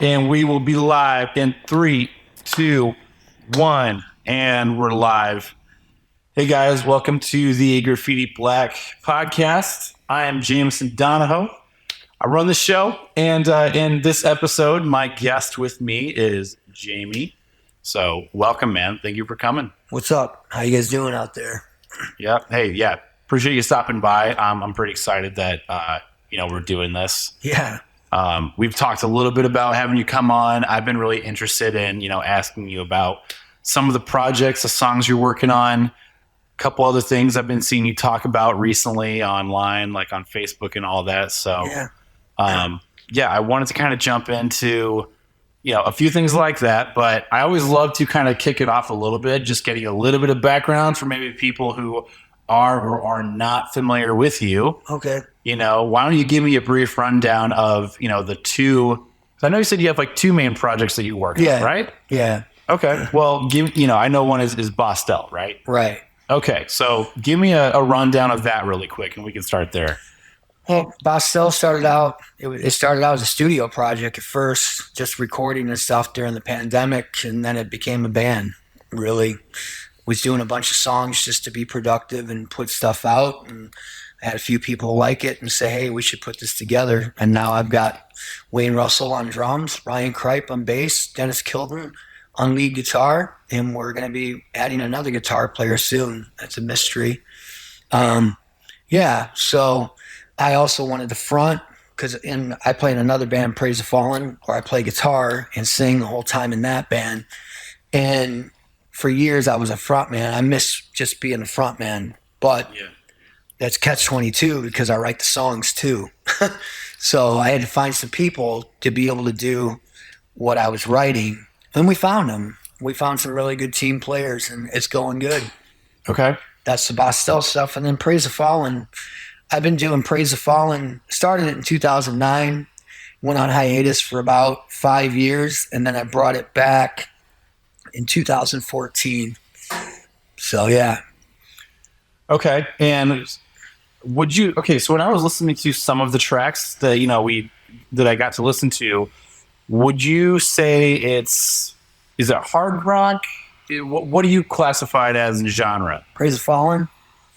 And we will be live in 3, 2, 1, and we're live. Hey guys, welcome to the Graffiti Black podcast. I am Jameson Donahoe. I run the show, and in this episode, my guest with me is Jammie. So welcome, man. Thank you for coming. What's up? How you guys doing out there? Yeah. Hey, yeah. Appreciate you stopping by. I'm pretty excited that we're doing this. Yeah. We've talked a little bit about having you come on. I've been really interested in, asking you about some of the projects, the songs you're working on, a couple other things I've been seeing you talk about recently online, like on Facebook and all that. So, I wanted to kind of jump into, a few things like that, but I always love to kind of kick it off a little bit, just getting a little bit of background for maybe people who are or are not familiar with you. Okay. Why don't you give me a brief rundown of, the two, I know you said you have like two main projects that you work on, right? Yeah. Okay. Well, I know one is Bosstel, right? Right. Okay. So give me a rundown of that really quick and we can start there. Well, Bosstel started out, it started out as a studio project at first, just recording and stuff during the pandemic, and then it became a band. Really was doing a bunch of songs just to be productive and put stuff out, and I had a few people like it and say, hey, we should put this together. And now I've got Wayne Russell on drums, Ryan Kripe on bass, Dennis Kilburn on lead guitar, and we're going to be adding another guitar player soon. That's a mystery. So I also wanted to front because I play in another band, Praise the Fallen, where I play guitar and sing the whole time in that band. And for years I was a front man. I miss just being a front man, but that's catch-22 because I write the songs too. So I had to find some people to be able to do what I was writing. And we found them. We found some really good team players, and it's going good. Okay. That's the Bosstel stuff. And then Praise the Fallen. I've been doing Praise the Fallen. Started it in 2009. Went on hiatus for about 5 years, and then I brought it back in 2014. So, yeah. Okay. And so when I was listening to some of the tracks that, that I got to listen to, would you say is it hard rock? What do you classify it as in genre? Praise the Fallen?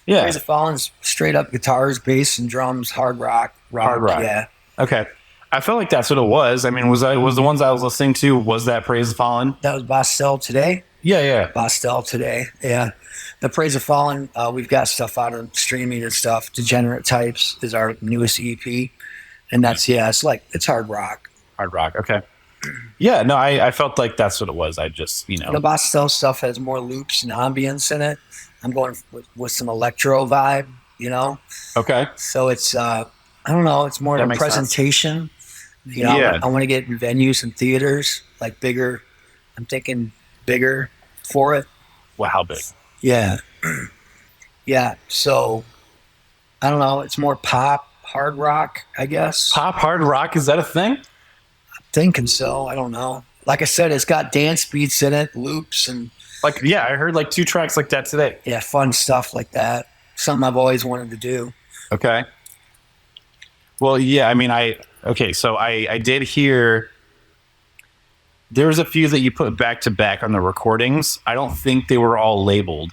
Yeah. Praise the Fallen's straight up guitars, bass, and drums, hard rock. Hard rock. Yeah. Okay. I felt like that's what it was. I mean, was the ones I was listening to, was that Praise the Fallen? That was Bosstel Today? Yeah. Bosstel Today, yeah. The Praise the Fallen, we've got stuff out on streaming and stuff. Degenerate Types is our newest EP. And that's, it's hard rock. Hard rock, okay. Yeah, no, I felt like that's what it was. I just, The Bosstel stuff has more loops and ambience in it. I'm going with some electro vibe, Okay. So it's, I don't know, it's more of a presentation. I want to get in venues and theaters, like bigger. I'm thinking bigger for it. Well, how big? Yeah. Yeah. So I don't know. It's more pop, hard rock, I guess. Pop, hard rock? Is that a thing? I'm thinking so. I don't know. Like I said, it's got dance beats in it, loops, and I heard like 2 tracks like that today. Yeah, fun stuff like that. Something I've always wanted to do. Okay. Well, yeah, I mean, so I did hear there was a few that you put back to back on the recordings. I don't think they were all labeled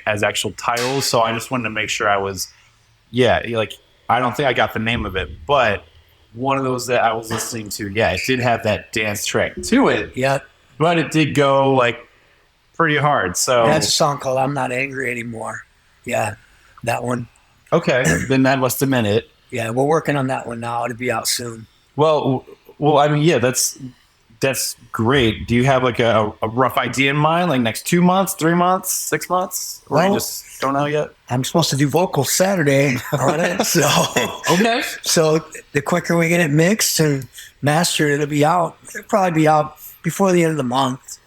as actual titles. So I just wanted to make sure I was, I don't think I got the name of it, but one of those that I was listening to, it did have that dance track to it. Yeah. But it did go pretty hard. So that's a song called I'm Not Angry Anymore. Yeah, that one. Okay, then that must have meant it. Yeah, we're working on that one now. It'll be out soon. Well, I mean, that's great. Do you have a rough idea in mind, like next 2 months, 3 months, 6 months? Or you just don't know yet? I'm supposed to do vocals Saturday on it. So okay. So the quicker we get it mixed and mastered, it'll be out. It'll probably be out before the end of the month.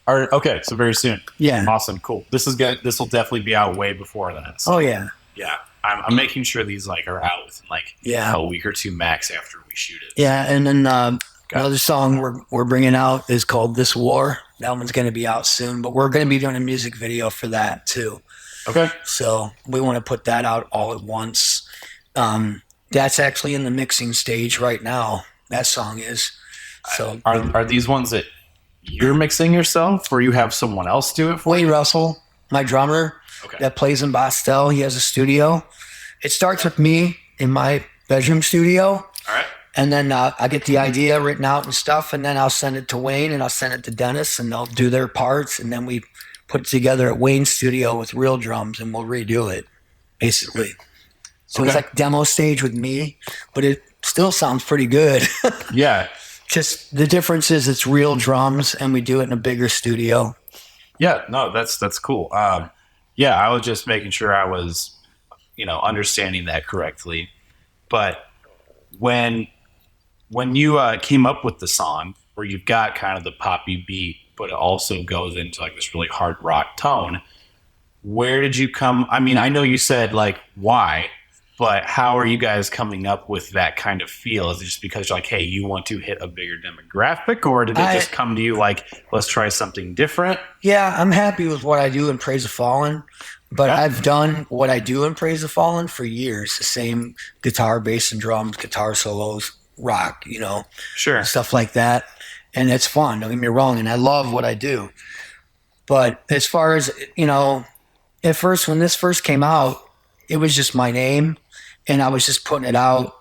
Okay, so very soon. Yeah. Awesome, cool. This will definitely be out way before that. So. Oh yeah. Yeah. I'm making sure these are out within a week or 2 max after we shoot it. Yeah, and then another song we're bringing out is called This War. That one's going to be out soon, but we're going to be doing a music video for that too. Okay. So we want to put that out all at once. That's actually in the mixing stage right now. That song is. So Are these ones that you're mixing yourself, or you have someone else do it for Wade you? Russell, my drummer Okay. that plays in Bosstel, he has a studio. It starts with me in my bedroom studio. All right. And then I get the idea written out and stuff, and then I'll send it to Wayne and I'll send it to Dennis, and they'll do their parts, and then we put it together at Wayne's studio with real drums, and we'll redo it, basically. So it's like demo stage with me, but it still sounds pretty good. Yeah. Just the difference is it's real drums, and we do it in a bigger studio. Yeah. No, that's cool. Yeah, I was just making sure I was, understanding that correctly. But when you came up with the song, where you've got kind of the poppy beat, but it also goes into like this really hard rock tone, where did you come? I mean, I know you said like why, but how are you guys coming up with that kind of feel? Is it just because you're like, hey, you want to hit a bigger demographic, or did it just come to you like, let's try something different? Yeah, I'm happy with what I do in Praise the Fallen, but I've done what I do in Praise the Fallen for years. The same guitar, bass, and drums, guitar solos, rock, Sure. stuff like that. And it's fun, don't get me wrong, and I love what I do. But as far as, at first, when this first came out, it was just my name, and I was just putting it out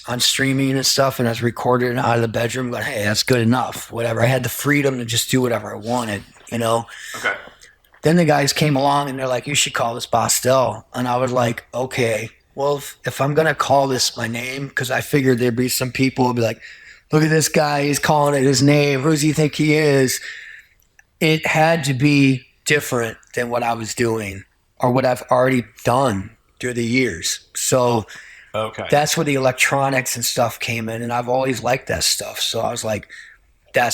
on streaming and stuff, and I was recording it out of the bedroom, but hey, that's good enough, whatever. I had the freedom to just do whatever I wanted, Okay. Then the guys came along, and they're like, you should call this Bosstel. And I was like, okay, well, if I'm going to call this my name, because I figured there'd be some people who'd be like, look at this guy, he's calling it his name. Who does he think he is? It had to be different than what I was doing or what I've already done through the years. So that's where the electronics and stuff came in, and I've always liked that stuff. So I was like, I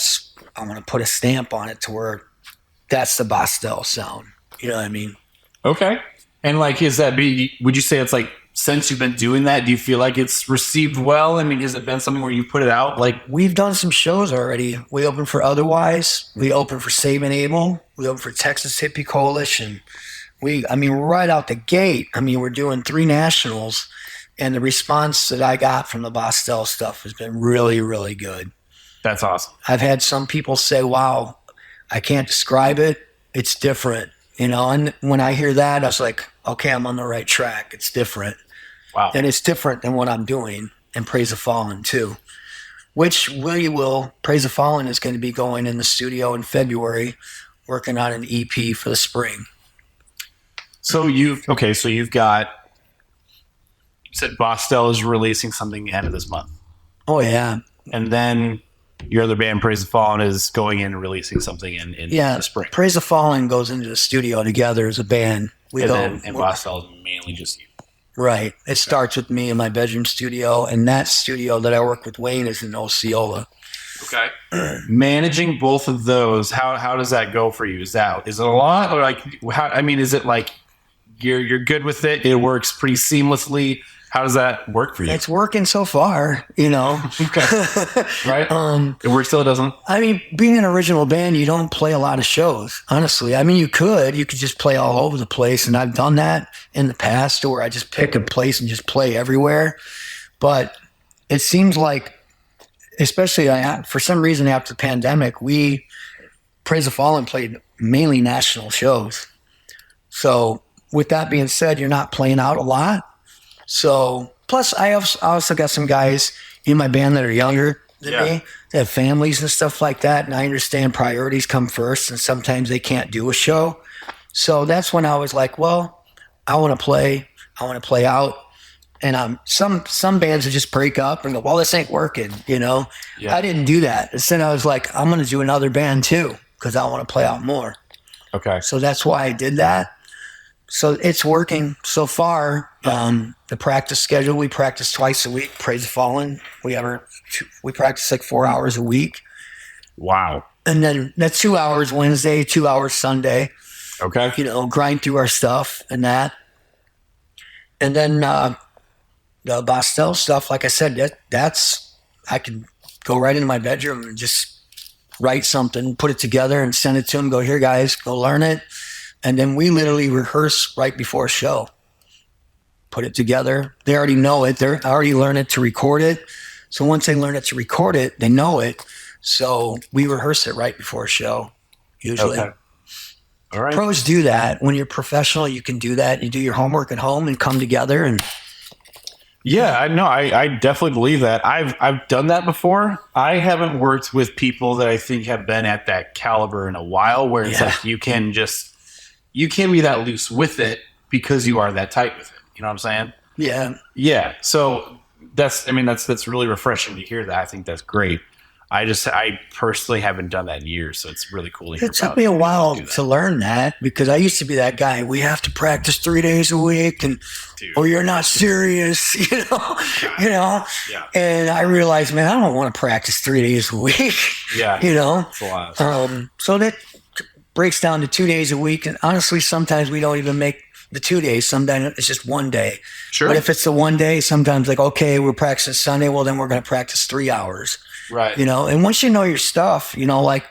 want to put a stamp on it to where that's the Bosstel sound. You know what I mean? Okay. And like, would you say it's like, since you've been doing that, do you feel like it's received well? I mean, has it been something where you put it out? Like, we've done some shows already. We opened for Otherwise. We opened for Save and Able. We opened for Texas Hippie Coalition. Right out the gate, we're doing 3 nationals, and the response that I got from the Bosstel stuff has been really, really good. That's awesome. I've had some people say, wow, I can't describe it. It's different, and when I hear that, I was like, okay, I'm on the right track. It's different. Wow. And it's different than what I'm doing in Praise the Fallen too, which Praise the Fallen is going to be going in the studio in February, working on an EP for the spring. So you said Bosstel is releasing something at the end of this month. Oh yeah. And then your other band, Praise the Fallen, is going in and releasing something in the spring. Praise the Fallen goes into the studio together as a band. And Bosstel is mainly just you. Right. It starts with me in my bedroom studio, and that studio that I work with Wayne is in Osceola. Okay. Managing both of those, how does that go for you? Is it a lot, or like is it like you're good with it? It works pretty seamlessly. How does that work for you? It's working so far, Okay. Right? It works till it doesn't. Being an original band, you don't play a lot of shows, honestly. You could just play all over the place, and I've done that in the past where I just pick a place and just play everywhere. But it seems like, especially for some reason after the pandemic, Praise the Fallen played mainly national shows. So with that being said, you're not playing out a lot. So, plus I also got some guys in my band that are younger than me. They have families and stuff like that, and I understand priorities come first, and sometimes they can't do a show. So that's when I was like, well, I want to play out. And some bands would just break up and go, well, this ain't working, Yeah. I didn't do that. Instead, I was like, I'm going to do another band too, because I want to play out more. Okay. So that's why I did that. So it's working so far. The practice schedule, we practice twice a week. Praise the Fallen. We practice like 4 hours a week. Wow. And then that's 2 hours Wednesday, 2 hours Sunday. Okay. Grind through our stuff and that. And then the Bosstel stuff, like I said, that's I can go right into my bedroom and just write something, put it together, and send it to them. Go, here, guys, go learn it. And then we literally rehearse right before a show. Put it together. They already know it. They already learned it to record it. So once they learn it to record it, they know it. So we rehearse it right before a show, usually. Okay. All right. Pros do that. When you're professional, you can do that. You do your homework at home and come together. And Yeah, I know. I definitely believe that. I've done that before. I haven't worked with people that I think have been at that caliber in a while, where it's like you can be that loose with it because you are that tight with it. You know what I'm saying? yeah, Yeah. So that's really refreshing to hear that. I think that's great. I personally haven't done that in years, so it's really cool to hear. it took me a while to learn that because I used to be that guy. We have to practice 3 days a week, and or you're not serious, Yeah. And I realized, man, I don't want to practice 3 days a week. Yeah. It's a lot. So that breaks down to 2 days a week, and honestly, sometimes we don't even make the 2 days. Sometimes it's just one day. Sure. But if it's the one day, sometimes like, okay, we're practicing Sunday. Well, then we're going to practice 3 hours. Right. And once you know your stuff, like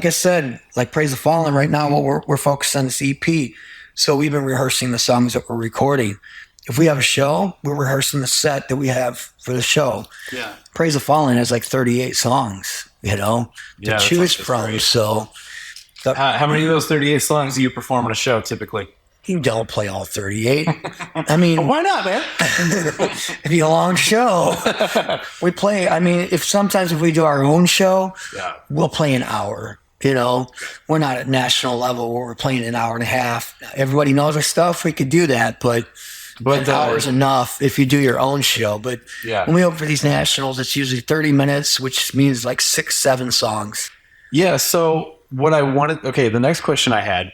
I said, like Praise the Fallen right now, well, we're focused on this EP. So we've been rehearsing the songs that we're recording. If we have a show, we're rehearsing the set that we have for the show. Yeah. Praise the Fallen has like 38 songs, to choose from. Great. So How many of those 38 songs do you perform on a show typically? you don't play all 38. I mean, Why not, man? it'd be a long show. We play, if we do our own show, we'll play an hour. We're not at national level where we're playing an hour and a half. Everybody knows our stuff. We could do that, but an hour's enough if you do your own show. But when we open for these nationals, it's usually 30 minutes, which means like 6-7 songs. Yeah. So the next question I had,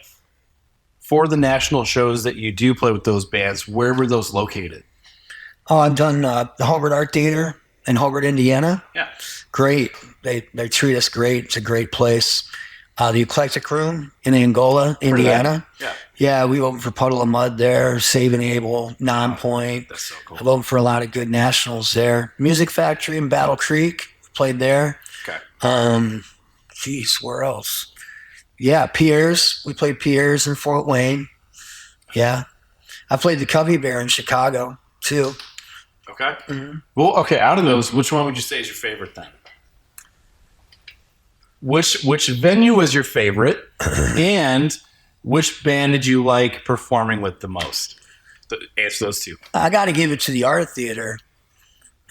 for the national shows that you do play with those bands, where were those located? Oh, I've done the Hobart Art Theater in Hobart, Indiana. Yeah. Great. They treat us great. It's a great place. The Eclectic Room in Angola, Indiana. Yeah, we opened for Puddle of Mud there, Save and Able, Non-Point. That's so cool. I've opened for a lot of good nationals there. Music Factory in Battle Creek, played there. Okay. Where else? Yeah, Piers. We played Piers in Fort Wayne. Yeah. I played the Cubby Bear in Chicago, too. Okay. Mm-hmm. Well, okay, out of those, which one would you say is your favorite then? Which venue was your favorite? And which band did you like performing with the most? Answer those two. I got to give it to the Art Theater.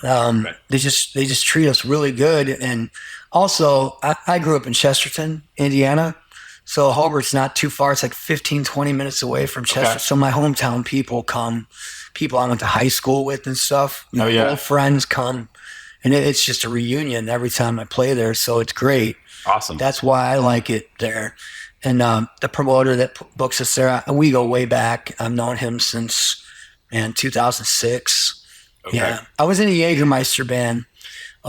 Right. They just treat us really good. And also, I grew up in Chesterton, Indiana. So Hobart's not too far. It's like 15, 20 minutes away from Chester. Okay. So my hometown people come, people I went to high school with and stuff. Old friends come. And it's just a reunion every time I play there. So it's great. Awesome. That's why I like it there. And the promoter that books us there, we go way back. I've known him since, 2006. Okay. Yeah. I was in a Jägermeister band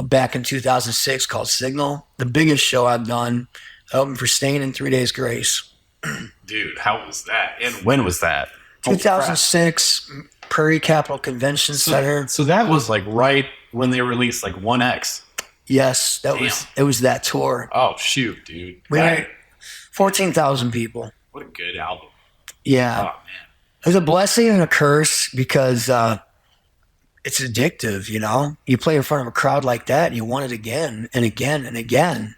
back in 2006 called Signal. The biggest show I've done. I opened for Stain in 3 Days Grace. Dude, how was that? And when was that? 2006, Prairie Capital Convention Center. So that was like right when they released like 1X. Yes, it was that tour. Oh shoot, dude. We had 14,000 people. What a good album. Yeah. Oh man. It was a blessing and a curse because it's addictive, You play in front of a crowd like that and you want it again and again and again.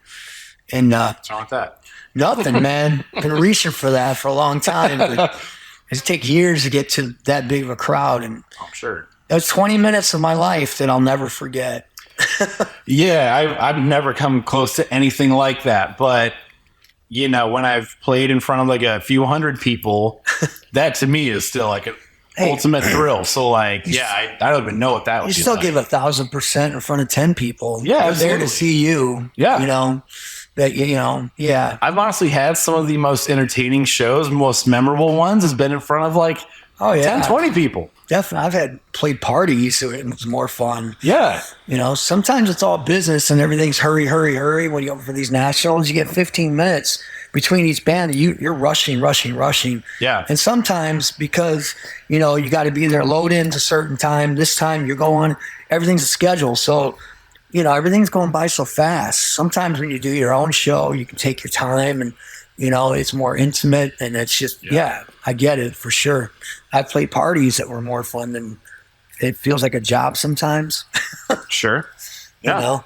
And what's wrong with that? Nothing, man. Been reaching for that for a long time. But it takes years to get to that big of a crowd. And I'm sure. It was 20 minutes of my life that I'll never forget. Yeah, I've never come close to anything like that. But, when I've played in front of like a few hundred people, that to me is still like an ultimate thrill. So I don't even know what that was. You still give 1,000% in front of 10 people. Yeah, they're there to see you. Yeah. Yeah. I've honestly had some of the most entertaining shows, most memorable ones has been in front of like 10, 20 people. Definitely. I've played parties, so it was more fun. Yeah. Sometimes it's all business and everything's hurry, hurry, hurry. When you open for these nationals, you get 15 minutes between each band. You're rushing. Yeah. And sometimes because, you got to be there, load in to a certain time. This time you're going, everything's a schedule. So, everything's going by so fast. Sometimes when you do your own show, you can take your time and, it's more intimate and it's just, I get it for sure. I've played parties that were more fun than it feels like a job sometimes. Sure. Yeah.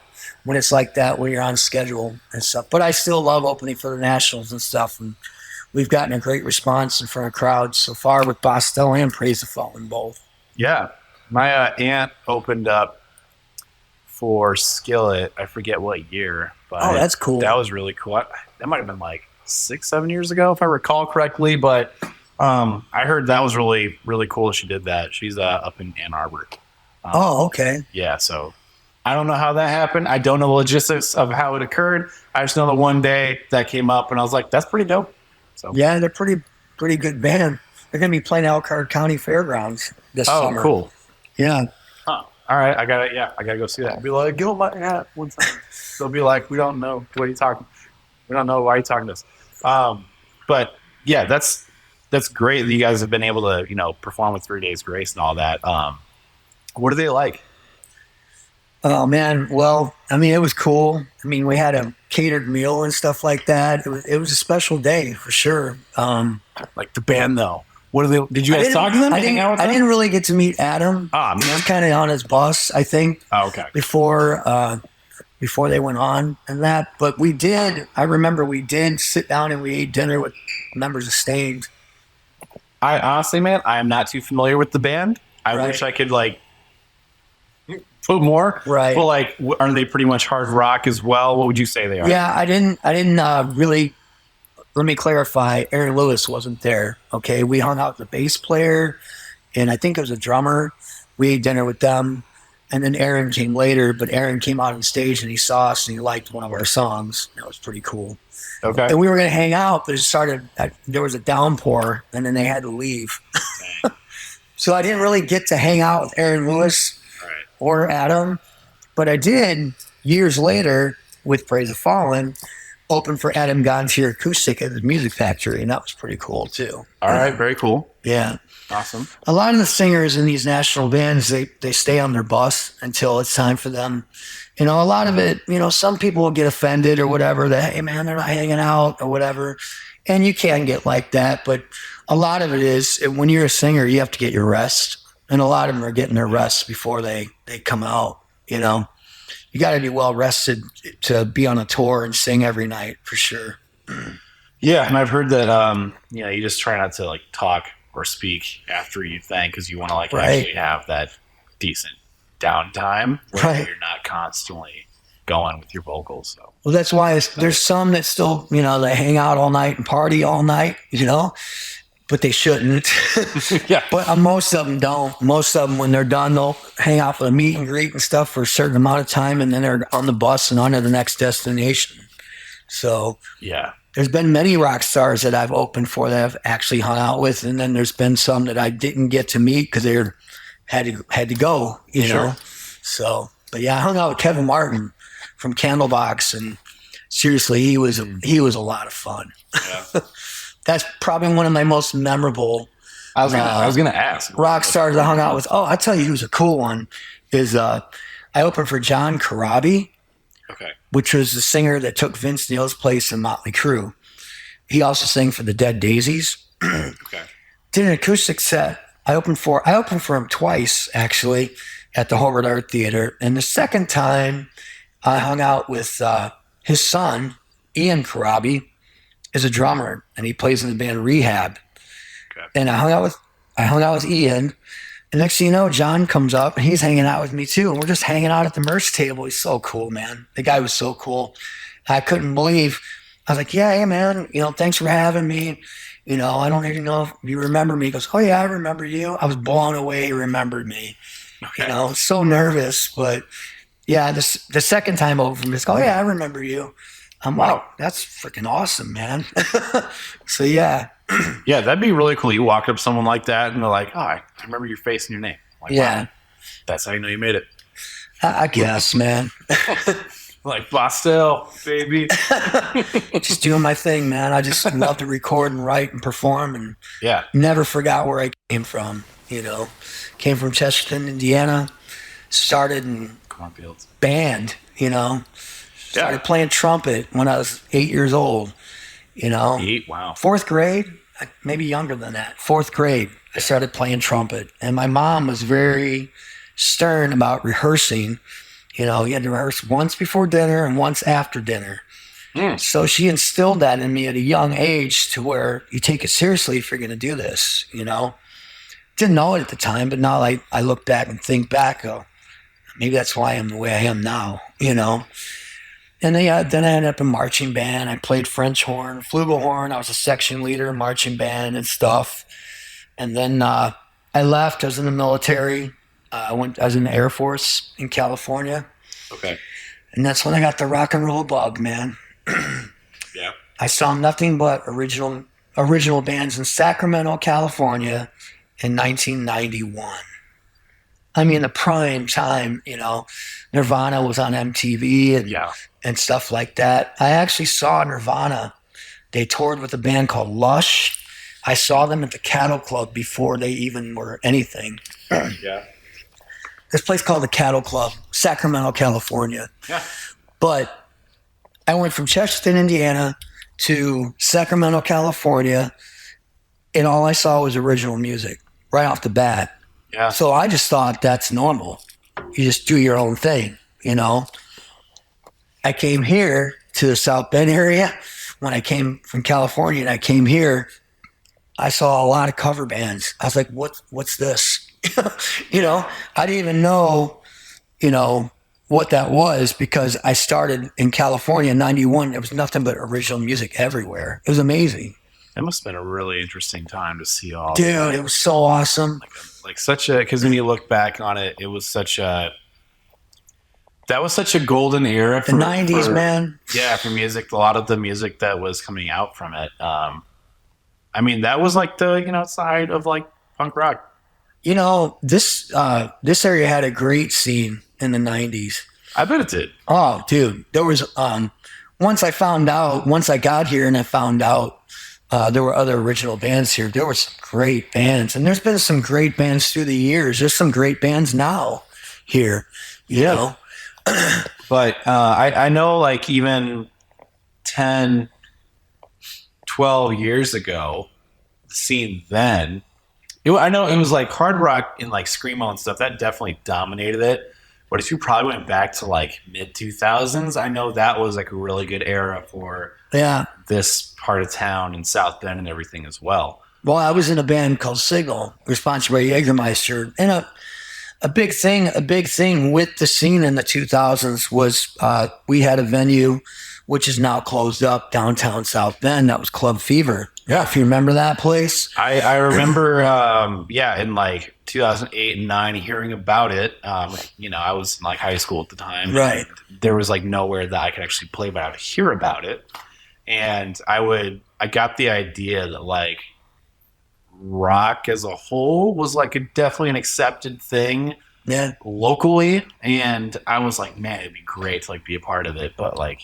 when it's like that, when you're on schedule and stuff. But I still love opening for the Nationals and stuff. And we've gotten a great response in front of crowds so far with Bosstel and Praise the Fallen both. Yeah. My aunt opened up for Skillet. I forget what year, but that's cool. That was really cool. That might have been like 6-7 years ago, if I recall correctly. But I heard that was really, really cool. She did that. She's up in Ann Arbor. Okay. Yeah. So I don't know how that happened. I don't know the logistics of how it occurred. I just know the one day that came up, and I was like, "That's pretty dope." So yeah, they're pretty good band. They're gonna be playing Elkhart County Fairgrounds this summer. Oh, cool. Yeah. Huh. All right, I gotta go see that. I'll be like, give them my hat one time. They'll be like, we don't know what you talking. We don't know why you talking to us. But yeah, that's great that you guys have been able to perform with 3 Days Grace and all that. What are they like? Oh man, well, I mean, it was cool. I mean, we had a catered meal and stuff like that. It was a special day for sure. Like the band though. What are they? Did you guys talk to them? I didn't really get to meet Adam. He was kind of on his bus, I think. Oh, okay. Before they went on and that, but we did. I remember we did sit down and we ate dinner with members of Stained. I honestly, man, I am not too familiar with the band. I Right. wish I could put more. Right. But are they pretty much hard rock as well? What would you say they are? Yeah, I didn't really. Let me clarify. Aaron Lewis wasn't there. Okay, we hung out with the bass player, and I think it was a drummer. We ate dinner with them, and then Aaron came later. But Aaron came out on stage and he saw us and he liked one of our songs. That was pretty cool. Okay. And we were gonna hang out, but it started. There was a downpour, and then they had to leave. So I didn't really get to hang out with Aaron Lewis or Adam, but I did years later with Praise the Fallen. Open for Adam Gontier Acoustic at the Music Factory, and that was pretty cool too. All right, very cool. Yeah. Awesome. A lot of the singers in these national bands, they stay on their bus until it's time for them. A lot of it, some people will get offended or whatever that, hey man, they're not hanging out or whatever. And you can get like that, but a lot of it is when you're a singer, you have to get your rest. And a lot of them are getting their rest before they come out, You got to be well rested to be on a tour and sing every night for sure. Yeah, and I've heard that you just try not to talk or speak after you think because you want to actually have that decent downtime where you're not constantly going with your vocals. So well, that's why there's some that still they hang out all night and party all night, but they shouldn't. Yeah. But most of them don't. Most of them, when they're done, they'll hang out for a meet and greet and stuff for a certain amount of time, and then they're on the bus and on to the next destination. So yeah, there's been many rock stars that I've opened for that I've actually hung out with, and then there's been some that I didn't get to meet because they had to go, know. So, but yeah, I hung out with Kevin Martin from Candlebox, and seriously, he was a lot of fun. Yeah. That's probably one of my most memorable. I was gonna ask rock stars I hung out with. Oh, I tell you, who's a cool one is I opened for John Corabi, which was the singer that took Vince Neil's place in Motley Crue. He also sang for the Dead Daisies. Did an acoustic set. I opened for him twice actually at the Hobart Art Theater, and the second time I hung out with his son Ian Corabi. Is a drummer, and he plays in the band Rehab. And I hung out with Ian, and next thing you know, John comes up and he's hanging out with me too, and we're just hanging out at the merch table. He's so cool, man. The guy was so cool. I couldn't believe. I was like, yeah, hey man, thanks for having me. I don't even know if you remember me. He goes, oh yeah, I remember you. I was blown away. He remembered me. So nervous, but yeah, the second time over from this, oh yeah, I remember you. I'm wow, that's freaking awesome, man. So yeah. Yeah, that'd be really cool. You walk up to someone like that and they're like, oh, I remember your face and your name. Like, yeah. Wow, that's how you know you made it. I guess, man. Like Bosstel, baby. Just doing my thing, man. I just love to record and write and perform, and never forgot where I came from. Came from Chesterton, Indiana. Started in band, Started playing trumpet when I was 8 years old, 8, wow. 4th grade, maybe younger than that. 4th grade, I started playing trumpet. And my mom was very stern about rehearsing. You know, you had to rehearse once before dinner and once after dinner. So she instilled that in me at a young age to where you take it seriously if you're going to do this, you know. Didn't know it at the time, but now I look back and think back, oh, maybe that's why I'm the way I am now, you know. And then I ended up in marching band. I played French horn, flugelhorn. I was a section leader in marching band and stuff. And then I left. I was in the military. I was in the Air Force in California. Okay. And that's when I got the rock and roll bug, man. Yeah. I saw nothing but original bands in Sacramento, California in 1991. I mean, the prime time, you know, Nirvana was on MTV and stuff like that. I actually saw Nirvana. They toured with a band called Lush. I saw them at the Cattle Club before they even were anything. Yeah. This place called the Cattle Club, Sacramento, California. Yeah. But I went from Chesterton, Indiana to Sacramento, California, and all I saw was original music right off the bat. Yeah. So I just thought that's normal. You just do your own thing, you know. I came here to the South Bend area. When I came from California and I came here, I saw a lot of cover bands. I was like, what's this? You know, I didn't even know, you know, what that was because I started in California in 91. There was nothing but original music everywhere. It was amazing. It must have been a really interesting time to see all. Dude, it was so awesome. Like such a, because when you look back on it, it was such a, that was such a golden era. The 90s, man. Yeah, for music, a lot of the music that was coming out from it. I mean, that was like the, you know, side of like punk rock. You know, this area had a great scene in the 90s. I bet it did. Oh, dude. There was, once I got here and I found out there were other original bands here, there were some great bands. And there's been some great bands through the years. There's some great bands now here, you know. But I know like even 10, 12 years ago, the scene then, I know it was like hard rock and like screamo and stuff that definitely dominated it. But if you probably went back to like mid 2000s, I know that was like a really good era for this part of town and South Bend and everything as well. Well, I was in a band called Signal, sponsored by Jägermeister, and a big thing with the scene in the 2000s was we had a venue which is now closed up downtown South Bend. That was Club Fever. Yeah, if you remember that place. I remember, in like 2008 and 9, hearing about it. You know, I was in like high school at the time. Right. There was like nowhere that I could actually play, but I would hear about it. And I got the idea that like rock as a whole was like definitely an accepted thing locally. And I was like, man, it'd be great to like be a part of it. But like,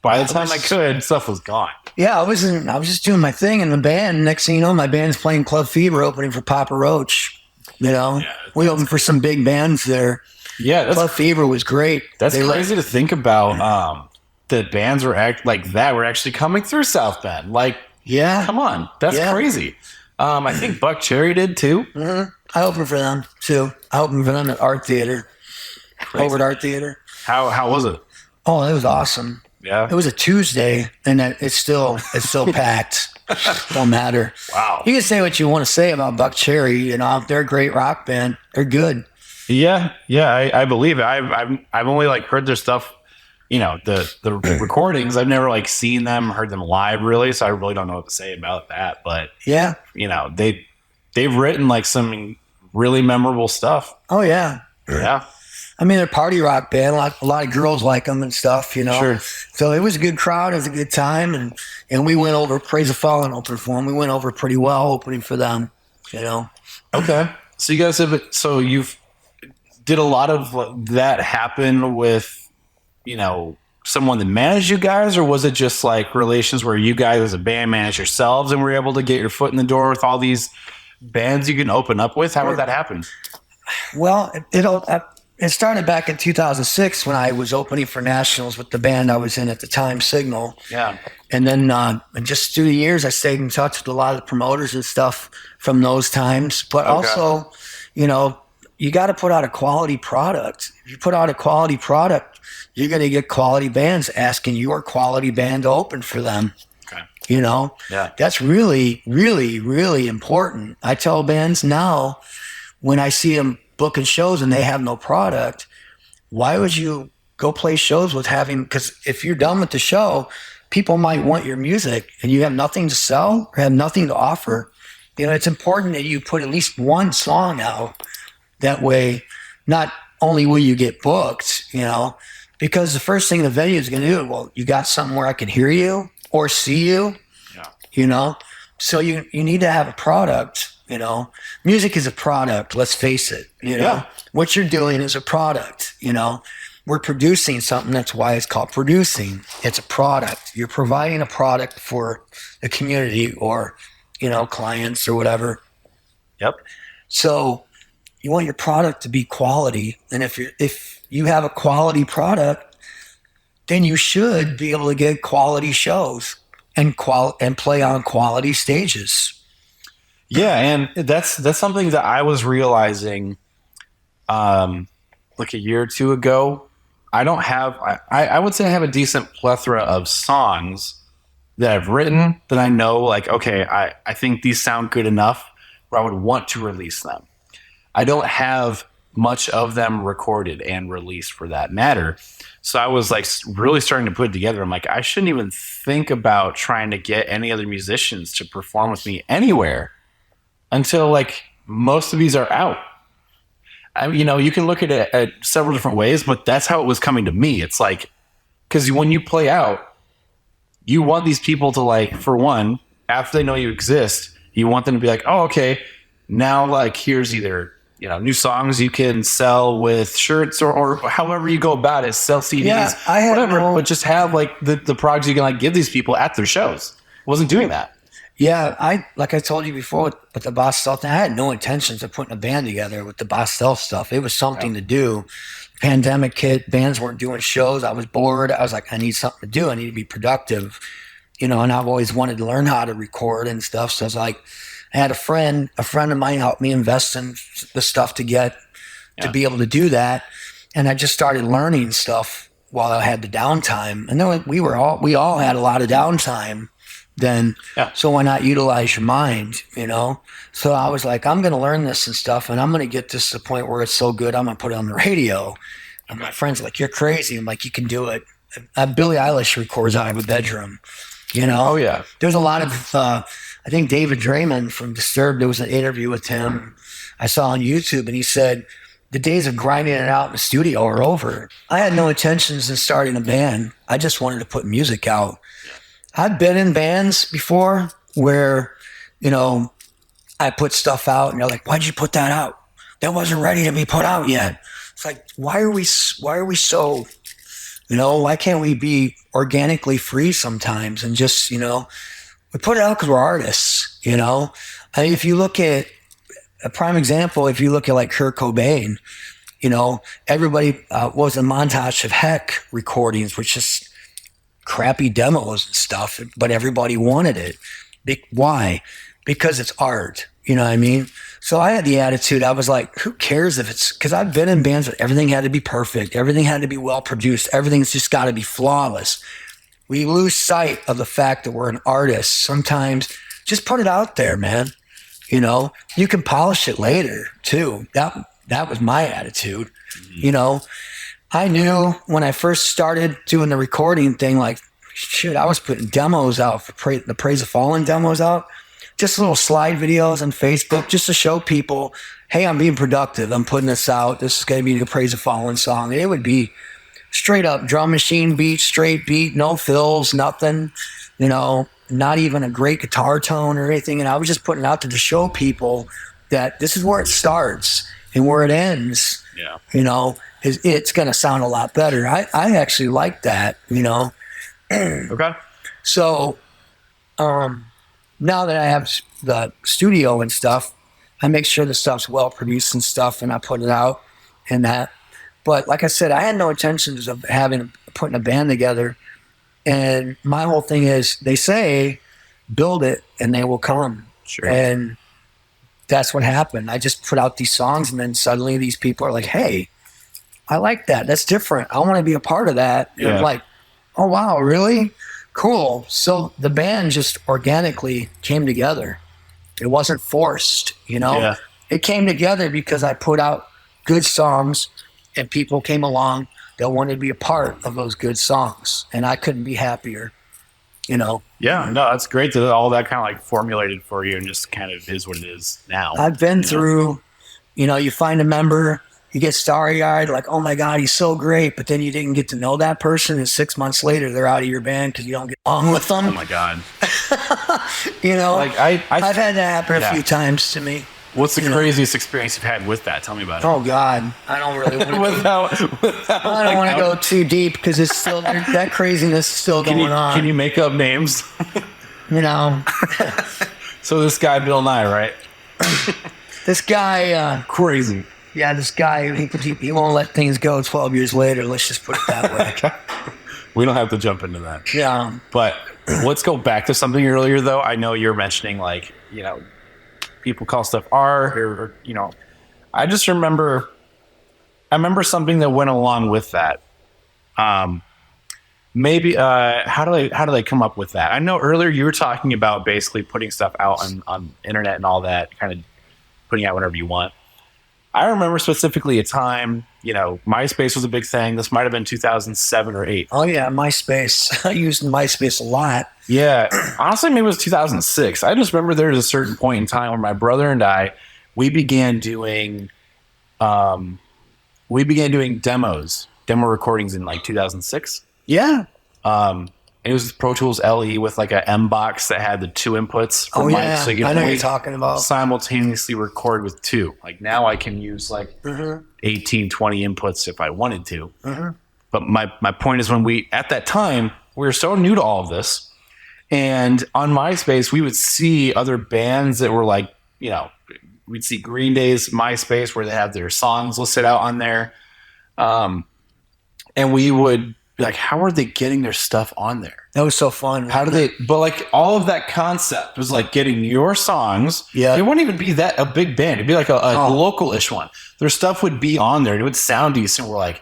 by the time I could, stuff was gone. Yeah, I was just doing my thing in the band. Next thing you know, my band's playing Club Fever, opening for Papa Roach. You know, we opened for some big bands there. Yeah, Club Fever was great. That's crazy to think about. That bands were actually coming through South Bend. Like, come on, that's crazy. I think Buck Cherry did too. Mm-hmm. I opened for them too. I opened for them at Art Theater, over at Art Theater. How was it? Oh, it was awesome. Yeah, it was a Tuesday, and it's still packed. Don't matter. Wow. You can say what you want to say about Buck Cherry. You know, they're a great rock band. They're good. Yeah, I believe it. I've only like heard their stuff. You know, the recordings. I've never like seen them, heard them live really, so I really don't know what to say about that. But yeah, you know, they've written like some really memorable stuff. Oh yeah. I mean, they're a party rock band. A lot of girls like them and stuff, you know. Sure. So it was a good crowd. It was a good time. And we went over, Praise the Fallen opened for them. We went over pretty well opening for them, you know. Okay. So you guys you've did a lot of that happen with, you know, someone that managed you guys, or was it just like relations where you guys as a band managed yourselves and were able to get your foot in the door with all these bands you can open up with? How would that happen? Well, it started back in 2006 when I was opening for Nationals with the band I was in at the time, Signal. Yeah. And then just through the years, I stayed in touch with a lot of the promoters and stuff from those times. But also, you know, you got to put out a quality product. If you put out a quality product, you're going to get quality bands asking your quality band to open for them. Okay. You know, that's really, really, really important. I tell bands now when I see them booking shows and they have no product, why would you go play shows with having, because if you're done with the show, people might want your music and you have nothing to sell or have nothing to offer. You know, it's important that you put at least one song out. That way, not only will you get booked, you know, because the first thing the venue is going to do, well, you got something where I can hear you or see you, you know? So you need to have a product, you know? Music is a product, let's face it, you know? What you're doing is a product, you know? We're producing something, that's why it's called producing. It's a product. You're providing a product for the community or, you know, clients or whatever. So you want your product to be quality. And if you have a quality product, then you should be able to get quality shows and play on quality stages. Yeah, and that's something that I was realizing like a year or two ago. I don't have I would say I have a decent plethora of songs that I've written that I know, like, okay, I think these sound good enough where I would want to release them. I don't have much of them recorded and released for that matter. So I was like really starting to put it together. I'm like, I shouldn't even think about trying to get any other musicians to perform with me anywhere until like most of these are out. You know, you can look at it at several different ways, but that's how it was coming to me. It's like, because when you play out, you want these people to, like, for one, after they know you exist, you want them to be like, oh, okay, now, like, here's either, you know, new songs you can sell with shirts or however you go about it, sell CDs, whatever, but just have, like, the products you can, like, give these people at their shows. Wasn't doing that. Yeah, like I told you before with the Bosstel thing, I had no intentions of putting a band together with the Bosstel stuff. It was something to do. Pandemic hit, bands weren't doing shows. I was bored. I was like, I need something to do. I need to be productive, you know, and I've always wanted to learn how to record and stuff. So I was like, I had a friend of mine helped me invest in the stuff to be able to do that. And I just started learning stuff while I had the downtime. And then we all had a lot of downtime then. So why not utilize your mind, you know? So I was like, I'm going to learn this and stuff, and I'm going to get this to the point where it's so good, I'm going to put it on the radio. And my friends are like, you're crazy. I'm like, you can do it. Billie Eilish records out of a bedroom, you know? Oh, yeah. There's a lot of, I think David Draymond from Disturbed, there was an interview with him I saw on YouTube, and he said, the days of grinding it out in the studio are over. I had no intentions of starting a band. I just wanted to put music out. I've been in bands before where, you know, I put stuff out and they're like, why'd you put that out? That wasn't ready to be put out yet. It's like, why are we so, you know, why can't we be organically free sometimes and just, you know, we put it out because we're artists, you know? I mean, if you look at a prime example, if you look at like Kurt Cobain, you know, everybody was a montage of Heck recordings, which is crappy demos and stuff, but everybody wanted it. Why? Because it's art. You know what I mean? So I had the attitude, I was like, who cares if it's, because I've been in bands where everything had to be perfect. Everything had to be well produced. Everything's just got to be flawless. We lose sight of the fact that we're an artist. Sometimes just put it out there, man. You know, you can polish it later too. That was my attitude. You know, I knew when I first started doing the recording thing, like, shit, I was putting demos out for the Praise the Fallen demos out. Just little slide videos on Facebook just to show people, hey, I'm being productive. I'm putting this out. This is going to be the Praise the Fallen song. And it would be straight up drum machine beat, straight beat, no fills, nothing, you know, not even a great guitar tone or anything. And I was just putting it out there to show people that this is where it starts and where it ends. Yeah. You know, it's going to sound a lot better. I actually like that, you know. Okay. So now that I have the studio and stuff, I make sure the stuff's well produced and stuff, and I put it out and that. But like I said, I had no intentions of putting a band together. And my whole thing is, they say, build it and they will come. Sure. And that's what happened. I just put out these songs, and then suddenly these people are like, "Hey, I like that. That's different. I want to be a part of that." And I'm like, "Oh wow, really? Cool." So the band just organically came together. It wasn't forced, you know. Yeah. It came together because I put out good songs, and people came along that wanted to be a part of those good songs, and I couldn't be happier, you know. Yeah, no, that's great that all that kind of like formulated for you and just kind of is what it is now. I've been through, you know, you find a member, you get starry-eyed, like, oh my God, he's so great, but then you didn't get to know that person, and 6 months later, they're out of your band because you don't get along with them. Oh my God. You know, Like I've had that happen a few times to me. What's the craziest experience you've had with that? Tell me about it. Oh God, I don't really want to I don't want to go too deep because it's still that craziness is still going on. Can you make up names? You know. So this guy Bill Nye, right? This guy, crazy. Yeah, this guy he won't let things go 12 years later. Let's just put it that way. We don't have to jump into that. Yeah. But let's go back to something earlier, though. I know you're mentioning, like, you know, people call stuff art or you know, I remember something that went along with that. Maybe how do they come up with that? I know earlier you were talking about basically putting stuff out on internet and all that, kind of putting out whenever you want. I remember specifically a time, you know, MySpace was a big thing. This might have been 2007 or 8. Oh yeah, MySpace. I used MySpace a lot. Yeah, honestly, maybe it was 2006. I just remember there was a certain point in time where my brother and I, we began doing demo recordings in like 2006. Yeah. It was Pro Tools LE with like a M box that had the 2 inputs. Oh yeah, so you I know could what you're talking about. simultaneously record with 2. Like now I can use like 18, 20 inputs if I wanted to. But my point is at that time, we were so new to all of this. And on MySpace, we would see other bands that were like, you know, we'd see Green Day's MySpace where they have their songs listed out on there. And we would be like, how are they getting their stuff on there? That was so fun. How do they, but like all of that concept was like getting your songs. Yeah. It wouldn't even be a big band. It'd be like a local-ish one. Their stuff would be on there. It would sound decent. We're like,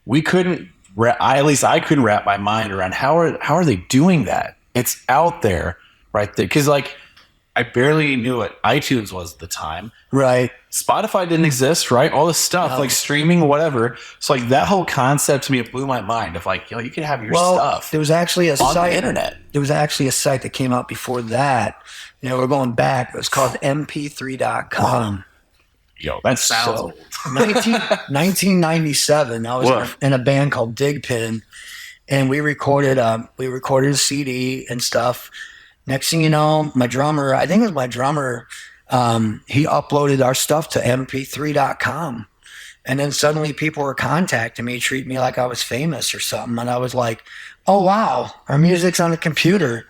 we couldn't, at least I couldn't wrap my mind around how are they doing that? It's out there right there. Cause like I barely knew what iTunes was at the time. Right. Spotify didn't exist, right? All this stuff, like streaming, whatever. So like that whole concept to me, it blew my mind of like, you know, you can have your stuff. There was actually a on site, the internet. There was actually a site that came out before that. You know, we're going back. It was called mp3.com. Yo, that sounds old. 1997. I was in a band called Digpin, and we recorded a CD and stuff. Next thing you know, my drummer, he uploaded our stuff to mp3.com. And then suddenly people were contacting me, treat me like I was famous or something. And I was like, oh, wow, our music's on a computer,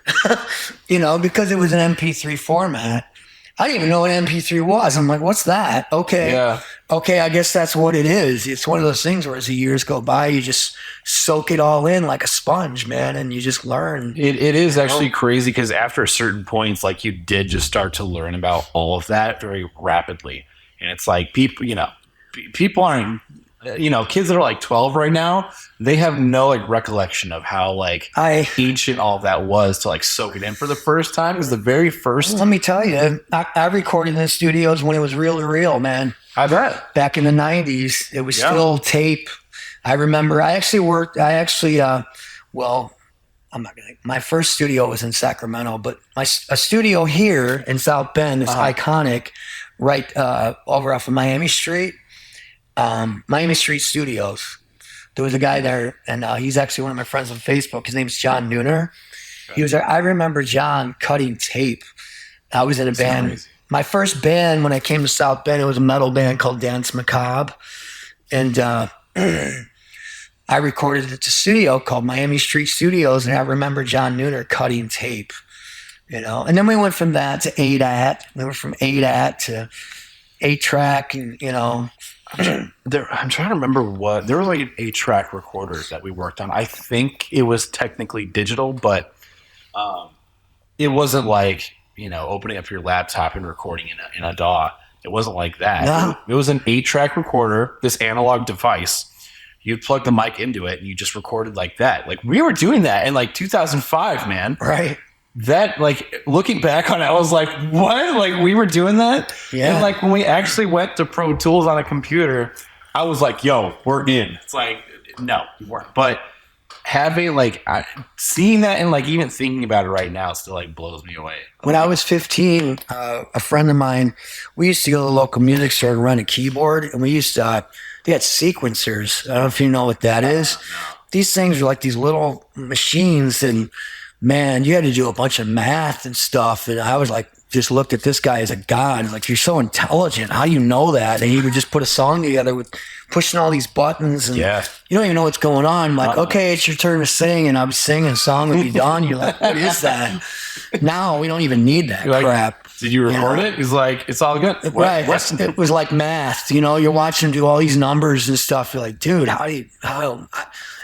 you know, because it was an MP3 format. I didn't even know what MP3 was. I'm like, what's that? Okay. Yeah. Okay, I guess that's what it is. It's one of those things where as the years go by, you just soak it all in like a sponge, man, and you just learn. It is actually crazy because after a certain point, like you did just start to learn about all of that very rapidly. And it's like people aren't, you know, kids that are like 12 right now, they have no like recollection of how like ancient all of that was to like soak it in for the first time. Because the very first, let me tell you, I recorded in the studios when it was reel to reel, man. I bet back in the 90s, it was still tape. I remember my first studio was in Sacramento, but a studio here in South Bend is iconic, right over off of Miami Street. Miami Street Studios. There was a guy there, and he's actually one of my friends on Facebook. His name's John Nooner. He was there. I remember John cutting tape. I was in a band. Crazy. My first band when I came to South Bend, it was a metal band called Dance Macabre, and I recorded at the studio called Miami Street Studios, and I remember John Nooner cutting tape. You know, and then we went from that to ADAT. We went from ADAT to 8-track, and you know. I'm trying to remember there was like an 8-track recorder that we worked on. I think it was technically digital, but it wasn't like, you know, opening up your laptop and recording in a DAW. It wasn't like that. No. It was an 8-track recorder, this analog device. You'd plug the mic into it and you just recorded like that. Like we were doing that in like 2005, man. Right. That, like, looking back on it, I was like, what? Like we were doing that? Yeah. And like when we actually went to Pro Tools on a computer, I was like, yo, we're in. It's like, no, we weren't. But having like seeing that and like even thinking about it right now still like blows me away. When I was 15, a friend of mine, we used to go to the local music store and rent a keyboard, and we used to, they had sequencers. I don't know if you know what that is. These things are like these little machines, and man, you had to do a bunch of math and stuff. And I was like, just looked at this guy as a god. Like, you're so intelligent. How do you know that? And he would just put a song together with pushing all these buttons. And you don't even know what's going on. I'm like, okay, it's your turn to sing. And I was singing, a song would be done. You're like, what is that? Now we don't even need that crap. Did you record it? He's like, it's all good. Right. It was like math. You know, you're watching him do all these numbers and stuff. You're like, dude,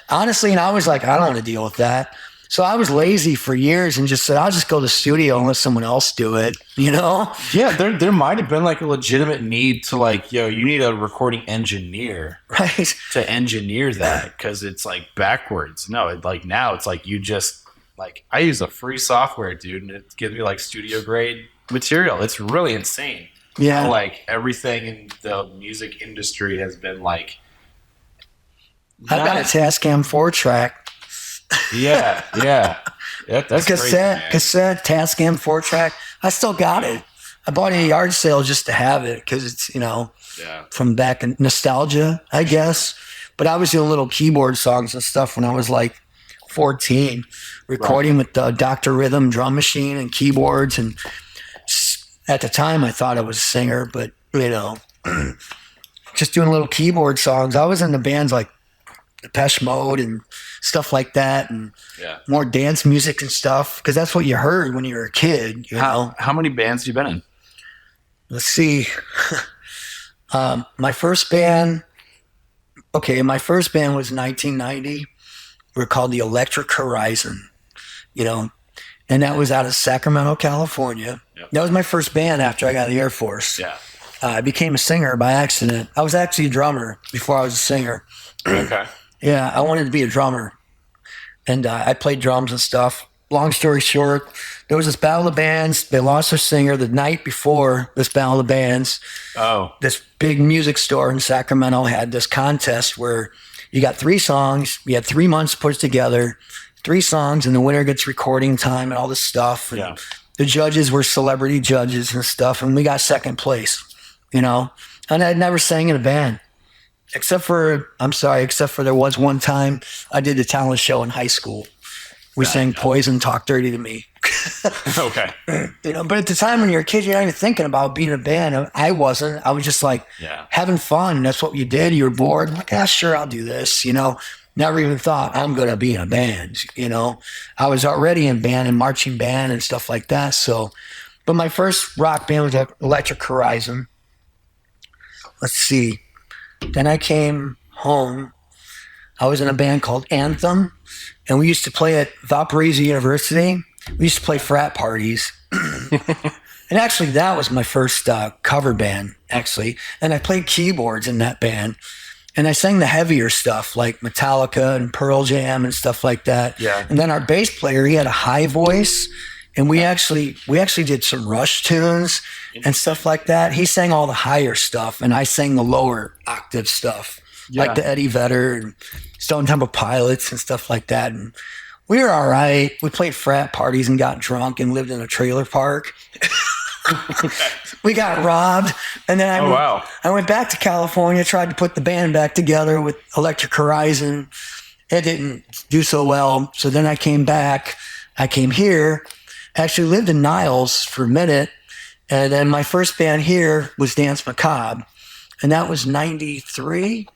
honestly, and I was like, I don't want to deal with that. So I was lazy for years and just said, I'll just go to the studio and let someone else do it, you know? Yeah, there might have been like a legitimate need to like, yo, you need a recording engineer Right. to engineer that because it's like backwards. No, like now it's like you just like, I use a free software, dude, and it gives me like studio grade material. It's really insane. Yeah. Like everything in the music industry has been like. I've got a Tascam 4-track. Yeah. That's cassette, Tascam 4-track. I still got it. I bought it at a yard sale just to have it because it's, you know, from back in nostalgia, I guess. But I was doing little keyboard songs and stuff when I was like 14, recording with the Dr. Rhythm drum machine and keyboards. And at the time, I thought I was a singer, but, you know, just doing little keyboard songs. I was in the bands like Depeche Mode and stuff like that, and more dance music and stuff, because that's what you heard when you were a kid. You know? How many bands have you been in? Let's see. My first band was 1990. We were called the Electric Horizon, you know, and that was out of Sacramento, California. That was my first band after I got out of the Air Force. I became a singer by accident. I was actually a drummer before I was a singer. Okay. Yeah, I wanted to be a drummer, and I played drums and stuff. Long story short, there was this battle of bands. They lost their singer the night before this battle of bands. Oh. This big music store in Sacramento had this contest where you got 3 songs. You had 3 months put together, 3 songs, and the winner gets recording time and all this stuff. And the judges were celebrity judges and stuff, and we got second place, you know. And I'd never sang in a band. Except for there was one time I did a talent show in high school. We sang Poison, Talk Dirty to Me. Okay. You know, but at the time when you're a kid, you're not even thinking about being in a band. I wasn't. I was just like having fun. That's what you did. You were bored. I'm like, sure, I'll do this. You know, never even thought I'm going to be in a band. You know, I was already in band and marching band and stuff like that. So, but my first rock band was Electric Horizon. Let's see. Then I came home. I was in a band called Anthem, and we used to play at Valparaiso University. We used to play frat parties. And actually, that was my first cover band, actually. And I played keyboards in that band. And I sang the heavier stuff, like Metallica and Pearl Jam and stuff like that. Yeah. And then our bass player, he had a high voice. And we actually did some Rush tunes and stuff like that. He sang all the higher stuff, and I sang the lower octave stuff, like the Eddie Vedder and Stone Temple Pilots and stuff like that. And we were all right. We played frat parties and got drunk and lived in a trailer park. We got robbed, and then I went back to California, tried to put the band back together with Electric Horizon. It didn't do so well, so then I came back. I came here. Actually lived in Niles for a minute. And then my first band here was Dance Macabre. And that was 93.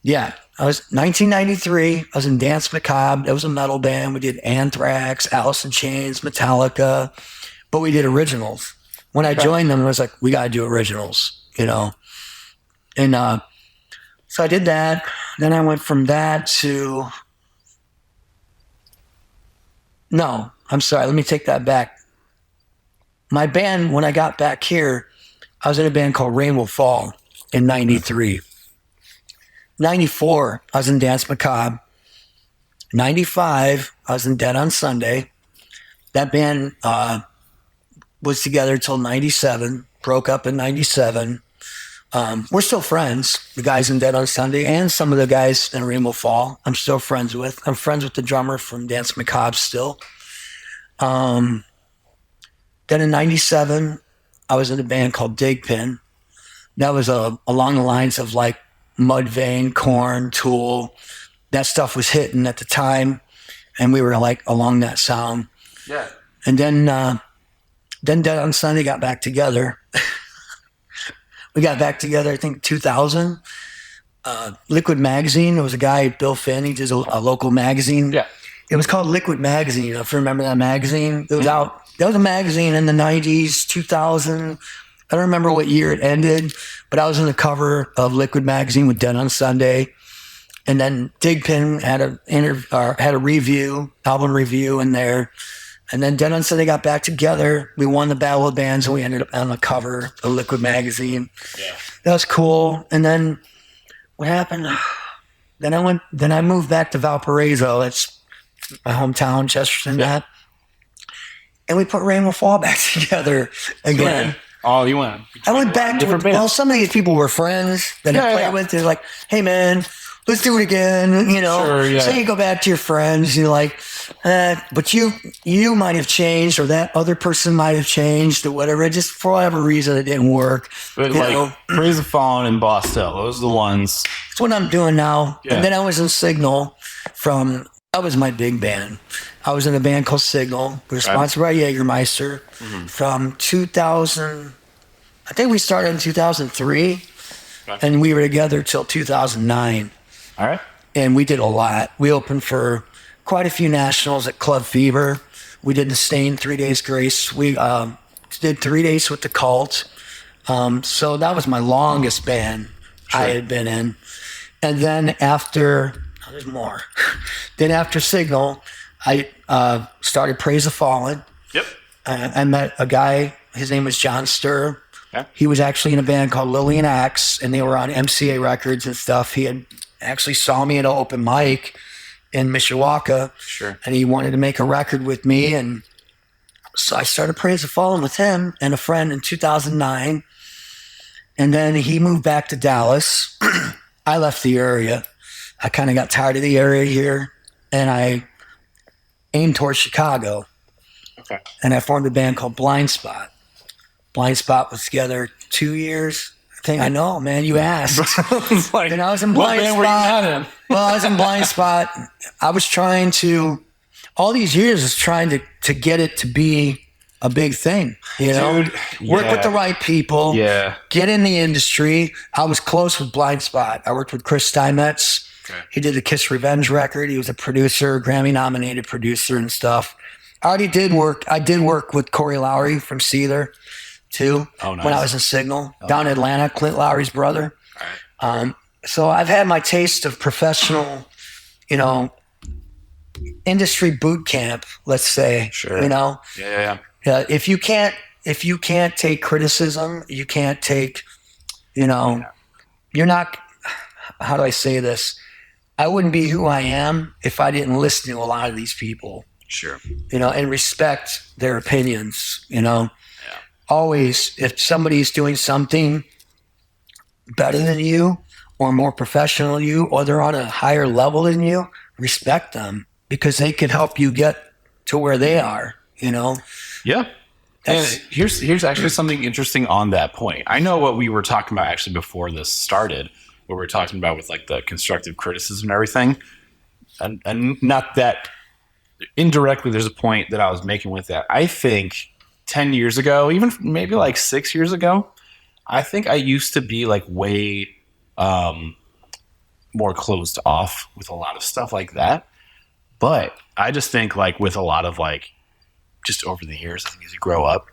Yeah, I was 1993. I was in Dance Macabre. That was a metal band. We did Anthrax, Alice in Chains, Metallica. But we did originals. When I joined them, I was like, we got to do originals, you know. And so I did that. Then I went from that to... No, I'm sorry. Let me take that back. My band, when I got back here, I was in a band called Rain Will Fall in 93. 94, I was in Dance Macabre. 95, I was in Dead on Sunday. That band was together till 97, broke up in 97. We're still friends, the guys in Dead on Sunday and some of the guys in Rain Will Fall. I'm still friends with. I'm friends with the drummer from Dance Macabre still. Then in 97, I was in a band called Digpin. That was along the lines of like Mudvayne, Korn, Tool. That stuff was hitting at the time, and we were like along that sound. Yeah. And then Dead on Sunday got back together. We got back together, I think, 2000. Liquid Magazine. There was a guy, Bill Finn. He did a local magazine. Yeah. It was called Liquid Magazine. If you remember that magazine, it was out. That was a magazine in the 90s, 2000. I don't remember what year it ended, but I was on the cover of Liquid Magazine with Dead on Sunday. And then Digpin had a review, album review in there. And then Dead on Sunday got back together. We won the Battle of Bands, and we ended up on the cover of Liquid Magazine. Yeah. That was cool. And then what happened? Then I moved back to Valparaiso. That's my hometown, Chesterton. Yeah. And we put Rain Will Fall back together again. Oh, you went. I went back to well, some of these people were friends that I played with. They're like, "Hey, man, let's do it again." You know, sure, yeah. So you go back to your friends. You're like, but you might have changed, or that other person might have changed, or whatever. Just for whatever reason, it didn't work. But Praise the Fallen and Bosstel, those are the ones. That's what I'm doing now. Yeah. And then I was in Signal that was my big band. I was in a band called Signal. We were sponsored by Jägermeister from 2000. I think we started in 2003, and we were together till 2009. All right. And we did a lot. We opened for quite a few nationals at Club Fever. We did the Stain 3 Days Grace. We did 3 days with the Cult. So that was my longest band I had been in. And then there's more. Then after Signal, I started Praise the Fallen. Yep. I met a guy, his name was John Sturr. Okay. He was actually in a band called Lillian Axe, and they were on MCA Records and stuff. He had actually saw me at an open mic in Mishawaka. Sure. And he wanted to make a record with me, and so I started Praise the Fallen with him and a friend in 2009. And then he moved back to Dallas. I left the area. I kind of got tired of the area here, and I aimed towards Chicago. Okay. And I formed a band called Blind Spot. Blind Spot was together 2 years. I know, man. You asked. And I was in Blind Spot. Well, I was in Blind Spot. I was trying to, all these years, was trying to get it to be a big thing. You know, work with the right people. Yeah. Get in the industry. I was close with Blind Spot. I worked with Chris Steinmetz. Okay. He did the Kiss Revenge record. He was a producer, Grammy-nominated producer and stuff. I did work with Corey Lowry from Seether, too, when I was in Signal, down in Atlanta, Clint Lowry's brother. Right. So I've had my taste of professional, industry boot camp, let's say. Sure. Yeah. If you can't take criticism, you can't take, you're not, how do I say this? I wouldn't be who I am if I didn't listen to a lot of these people. Sure. And respect their opinions, Always, if somebody's doing something better than you or more professional than you, or they're on a higher level than you, respect them, because they could help you get to where they are, Yeah. And here's actually something interesting on that point. I know what we were talking about actually before this started, what we were talking about with like the constructive criticism and everything. And not that indirectly there's a point that I was making with that. I think 10 years ago, even maybe like 6 years ago, I think I used to be like way more closed off with a lot of stuff like that. But I just think like with a lot of like just over the years, I think as you grow up,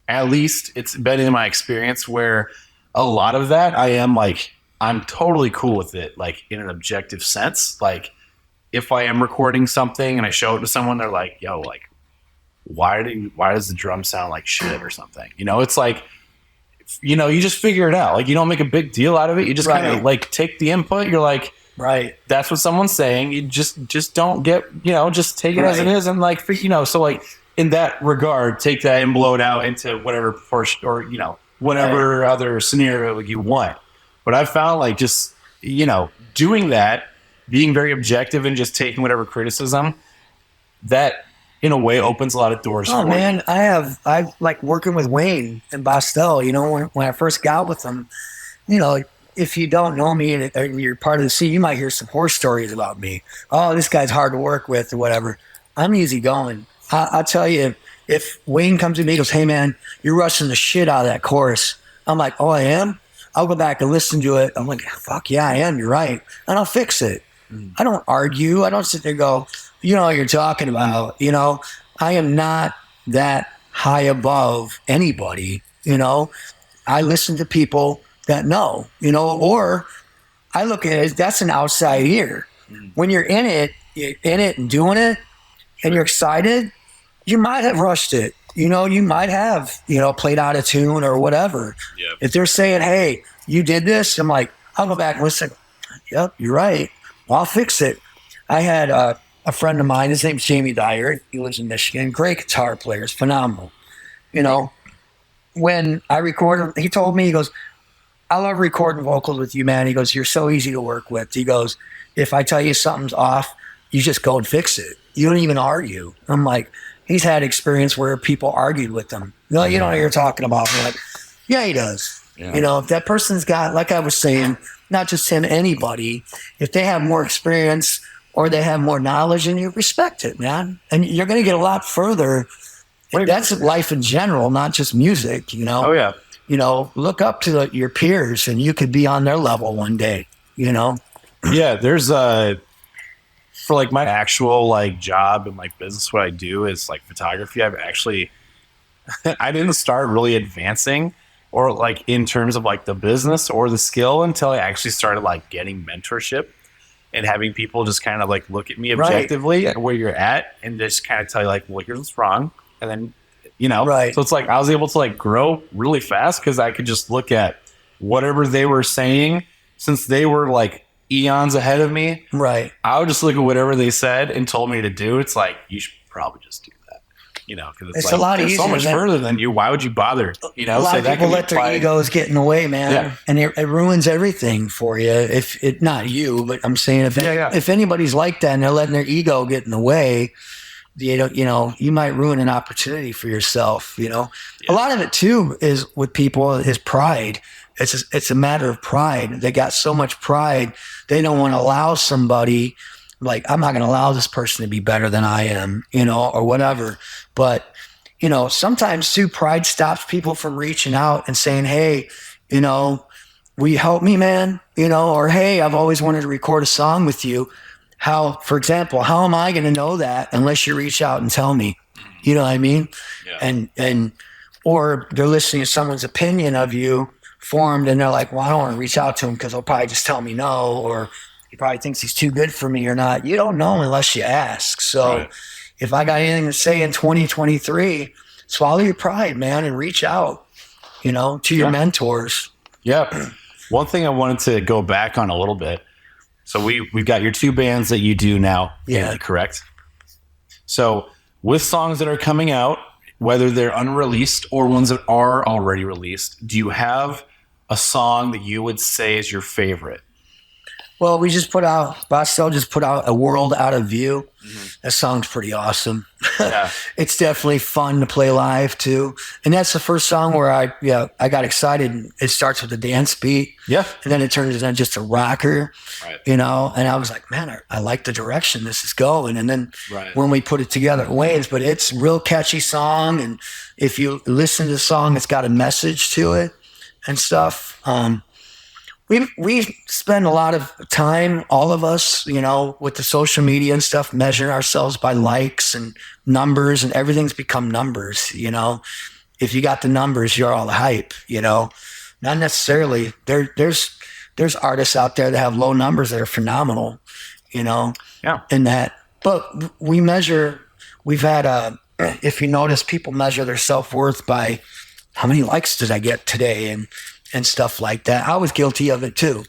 at least it's been in my experience where a lot of that I'm totly cool with it, like in an objective sense. Like if I am recording something and I show it to someone, they're like, yo, like, why does the drum sound like shit or something? It's like, you just figure it out. Like, you don't make a big deal out of it. You just kind of like take the input. You're like, right, that's what someone's saying. You just don't get, just take it as it is. And like, so like in that regard, take that and blow it out into whatever proportion or, whatever other scenario you want. But I found like just, doing that, being very objective and just taking whatever criticism, that in a way opens a lot of doors. Oh man, I like working with Wayne and Bosstel. When I first got with them, if you don't know me and you're part of the scene, you might hear some horror stories about me. Oh, this guy's hard to work with or whatever. I'm easy going. I'll tell you, if Wayne comes to me and goes, hey man, you're rushing the shit out of that chorus. I'm like, oh, I am? I'll go back and listen to it. I'm like, fuck yeah, I am. You're right. And I'll fix it. I don't argue. I don't sit there and go, you know what you're talking about. I am not that high above anybody. I listen to people that know, or I look at it, that's an outside ear. When you're in it and doing it and you're excited, you might have rushed it. You might have, played out of tune or whatever. Yep. If they're saying, hey, you did this, I'm like, I'll go back and listen. Yep, you're right. Well, I'll fix it. I had a friend of mine, his name's Jammie Bosstel. He lives in Michigan. Great guitar player, is phenomenal. When I recorded, he told me, he goes, I love recording vocals with you, man. He goes, you're so easy to work with. He goes, if I tell you something's off, you just go and fix it. You don't even argue. I'm like, he's had experience where people argued with him. No, you don't know what you're talking about. I'm like, yeah, he does. Yeah. If that person's got, like I was saying, not just him, anybody, if they have more experience or they have more knowledge, and you respect it, man. And you're going to get a lot further. That's life in general, not just music, Oh, yeah. Look up to your peers and you could be on their level one day, Yeah, there's for like my actual like job and like business, what I do is like photography. I've actually, I didn't start really advancing or like in terms of like the business or the skill until I actually started like getting mentorship and having people just kind of like look at me objectively at where you're at and just kind of tell you like, well, here's what's wrong. And then, so it's like I was able to like grow really fast because I could just look at whatever they were saying since they were like eons ahead of me. Right. I would just look at whatever they said and told me to do. It's like, you should probably just do that. Because it's like, a lot easier. So much further than you. Why would you bother? A lot of people let their egos get in the way, man, and it ruins everything for you. If it, not you, but I'm saying if anybody's like that and they're letting their ego get in the way, you might ruin an opportunity for yourself. A lot of it too is with people is pride. It's a matter of pride. They got so much pride, they don't want to allow somebody. Like, I'm not going to allow this person to be better than I am, or whatever. But, sometimes too, pride stops people from reaching out and saying, hey, will you help me, man? Or, hey, I've always wanted to record a song with you. For example, how am I going to know that unless you reach out and tell me? You know what I mean? Yeah. Or they're listening to someone's opinion of you formed and they're like, well, I don't want to reach out to him because he'll probably just tell me no, or he probably thinks he's too good for me or not. You don't know unless you ask. So if I got anything to say in 2023, swallow your pride, man, and reach out, to your mentors. Yeah. One thing I wanted to go back on a little bit. So we've got your two bands that you do now. Yeah. Correct. So with songs that are coming out, whether they're unreleased or ones that are already released, do you have a song that you would say is your favorite? Well, Bosstel just put out A World Out of View. Mm-hmm. That song's pretty awesome. Yeah. It's definitely fun to play live too. And that's the first song where I got excited. It starts with a dance beat. Yeah. And then it turns into just a rocker, and I was like, man, I like the direction this is going. And then when we put it together, it waves, but it's a real catchy song. And if you listen to the song, it's got a message to it and stuff. We spend a lot of time, all of us, with the social media and stuff, measuring ourselves by likes and numbers, and everything's become numbers. If you got the numbers, you're all hype. Not necessarily. There's artists out there that have low numbers that are phenomenal. In that, but we measure. We've had if you notice, people measure their self-worth by how many likes did I get today and stuff like that. I was guilty of it too,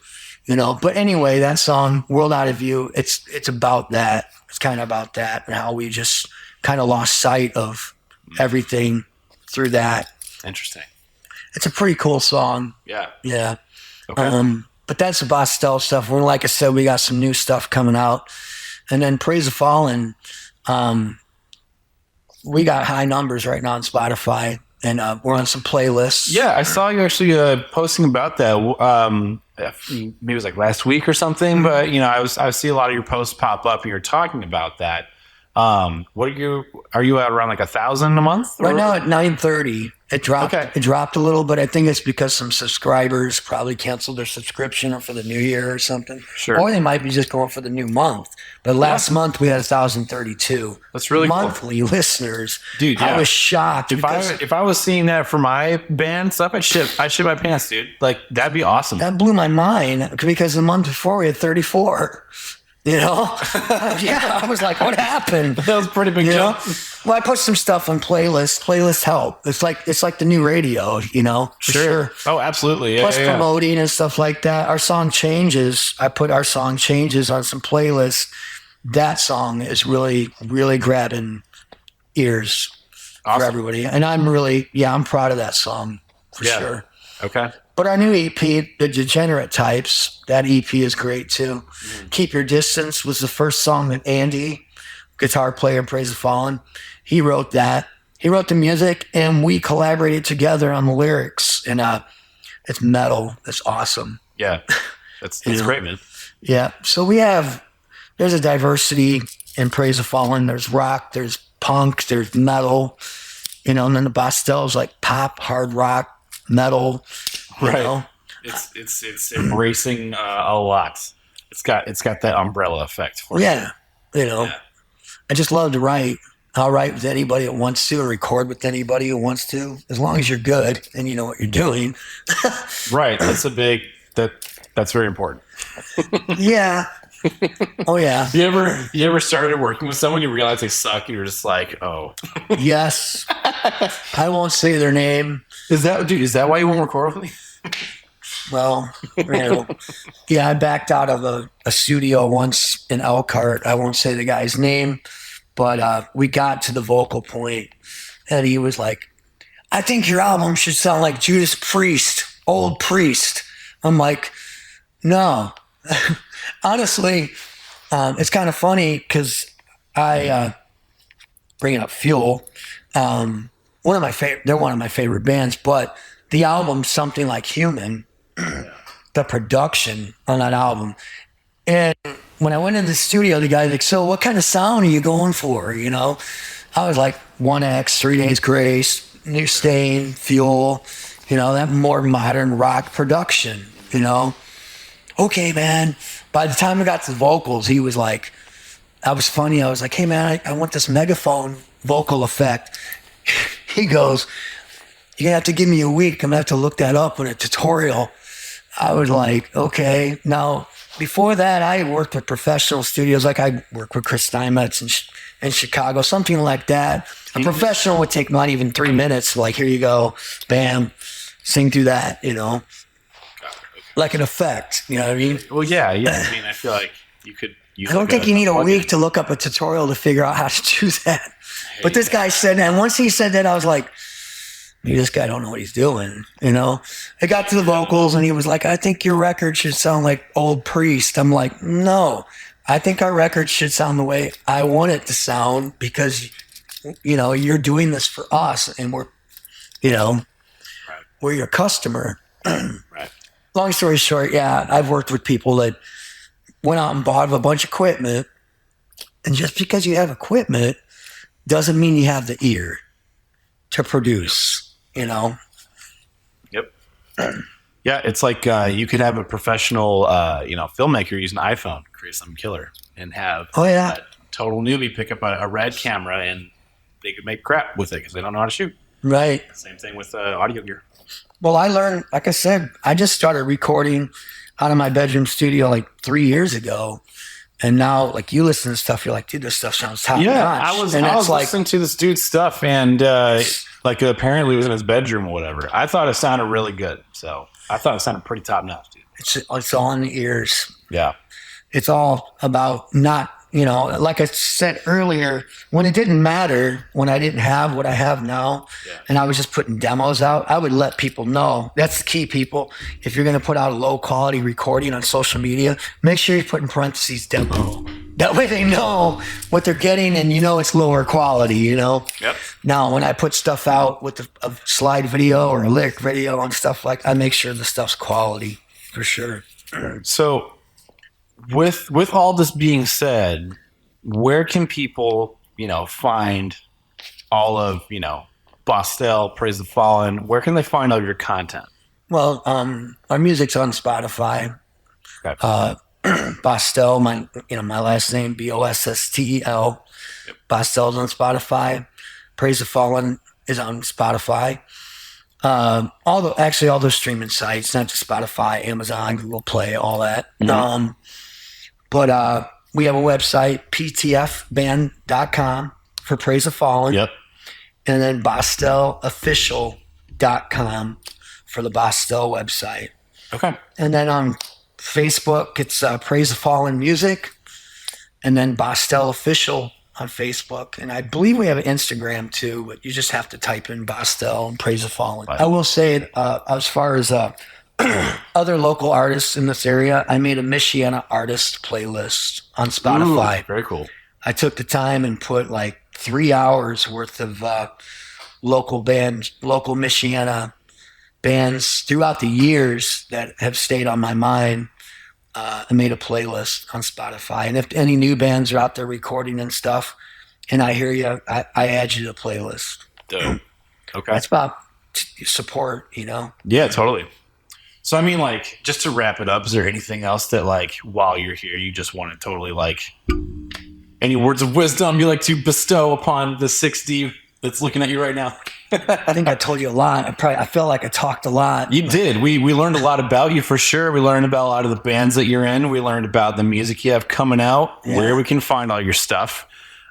But anyway, that song, World Out of View, it's about that. It's kind of about that and how we just kind of lost sight of everything through that. Interesting. It's a pretty cool song. Yeah. Yeah. Okay. But that's the Bosstel stuff. We're, like I said, we got some new stuff coming out. And then Praise the Fallen, we got high numbers right now on Spotify, and we're on some playlists. Yeah, I saw you actually posting about that. Maybe it was like last week or something, but I see a lot of your posts pop up, and you're talking about that. What are you at around like 1,000 a month? Right now at 930. It dropped. Okay. It dropped a little, but I think it's because some subscribers probably canceled their subscription or for the new year or something. Sure. Or they might be just going for the new month. But last month we had 1,032. That's really monthly listeners. Dude, yeah. I was shocked. If I was seeing that for my band stuff, I'd shit my pants, dude. Like, that'd be awesome. That blew my mind because the month before we had 34. Yeah, I was like, what happened? That was a pretty big jump. Well, I put some stuff on playlists. Playlists help. It's like the new radio, for sure. Oh, absolutely. Yeah, Plus promoting and stuff like that. Our song Changes. I put our song Changes on some playlists. That song is really, really grabbing ears for everybody. And I'm proud of that song for sure. Okay. But our new EP, The Degenerate Types, that EP is great too. Keep Your Distance was the first song that Andy, guitar player in Praise the Fallen, he wrote that. He wrote the music, and we collaborated together on the lyrics. And it's metal. It's awesome. Yeah, that's great, man. Yeah. So there's a diversity in Praise the Fallen. There's rock, there's punk, there's metal, and then the Bostel's like pop, hard rock, metal. Right. It's embracing a lot. It's got that umbrella effect for it. Yeah. I just love to write. I'll write with anybody that wants to or record with anybody who wants to, as long as you're good and you know what you're doing. Right. That's that's very important. Yeah. Oh yeah. You ever started working with someone you realize they suck and you're just like, oh. Yes. I won't say their name. Is that why you won't record with me? Well, I backed out of a studio once in Elkhart. I won't say the guy's name, but we got to the vocal point, and he was like, I think your album should sound like Judas Priest, Old Priest. I'm like, no. Honestly, it's kind of funny because I bringing up Fuel. They're one of my favorite bands, but the album Something Like Human, the production on that album. And when I went in the studio, the guy's like, so what kind of sound are you going for? I was like 1X, 3 Days Grace, New Stain, Fuel, that more modern rock production, Okay, man. By the time I got to the vocals, he was like, I was funny. I was like, hey, man, I want this megaphone vocal effect. He goes, you're going to have to give me a week. I'm going to have to look that up in a tutorial. I was like, okay. Now, before that, I worked with professional studios. Like I worked with Chris Steinmetz in Chicago, something like that. A professional would take not even 3 minutes. Like, here you go. Bam. Sing through that, like an effect. You know what I mean? Well, yeah. I mean, I feel like you could. I don't think you need a week to look up a tutorial to figure out how to do that. But this guy said that. And once he said that, I was like, maybe this guy don't know what he's doing, It got to the vocals, and he was like, I think your record should sound like Old Priest. I'm like, no, I think our record should sound the way I want it to sound because, you're doing this for us, and we're your customer. Right. Long story short, yeah, I've worked with people that went out and bought a bunch of equipment, and just because you have equipment doesn't mean you have the ear to produce, Yep. Yeah, it's like you could have a professional, filmmaker use an iPhone, create something killer, and have a total newbie pick up a red camera, and they could make crap with it because they don't know how to shoot. Right. Same thing with audio gear. Well, I learned, like I said, I just started recording out of my bedroom studio like 3 years ago. And now, like, you listen to stuff, you're like, dude, this stuff sounds top notch. I was listening to this dude's stuff, and Like apparently it was in his bedroom or whatever. I thought it sounded really good. So I thought it sounded pretty top notch, dude. It's all in the ears. Yeah. It's all about not, like I said earlier, when it didn't matter, when I didn't have what I have now, and I was just putting demos out, I would let people know. That's the key, people. If you're going to put out a low quality recording on social media, make sure you put in parentheses demo. That way they know what they're getting and it's lower quality, Yep. Now, when I put stuff out with a slide video or a lyric video and stuff I make sure the stuff's quality for sure. So with all this being said, where can people, find all of, Bosstel, Praise the Fallen? Where can they find all of your content? Well, our music's on Spotify. Okay. Bosstel, my last name, Bosstel. Yep. Bosstel's on Spotify. Praise the Fallen is on Spotify. All those streaming sites, not just Spotify, Amazon, Google Play, all that. Mm-hmm. But we have a website, ptfband.com for Praise the Fallen. Yep. And then BosstelOfficial.com for the Bosstel website. Okay. And then on Facebook, it's Praise the Fallen Music. And then Bosstel Official on Facebook. And I believe we have an Instagram too, but you just have to type in Bosstel and Praise the Fallen. Right. I will say, as far as other local artists in this area, I made a Michiana artist playlist on Spotify. Ooh, very cool. I took the time and put like 3 hours worth of local Michiana bands throughout the years that have stayed on my mind. I made a playlist on Spotify. And if any new bands are out there recording and stuff, and I hear you, I add you to the playlist. Dope. Okay. That's about support, Yeah, totally. So, I mean, like, just to wrap it up, is there anything else that, like, while you're here, you just want to totally, like, any words of wisdom you like to bestow upon the 6D that's looking at you right now? I think I told you a lot. I feel like I talked a lot. You did. We learned a lot about you for sure. We learned about a lot of the bands that you're in. We learned about the music you have coming out, where we can find all your stuff.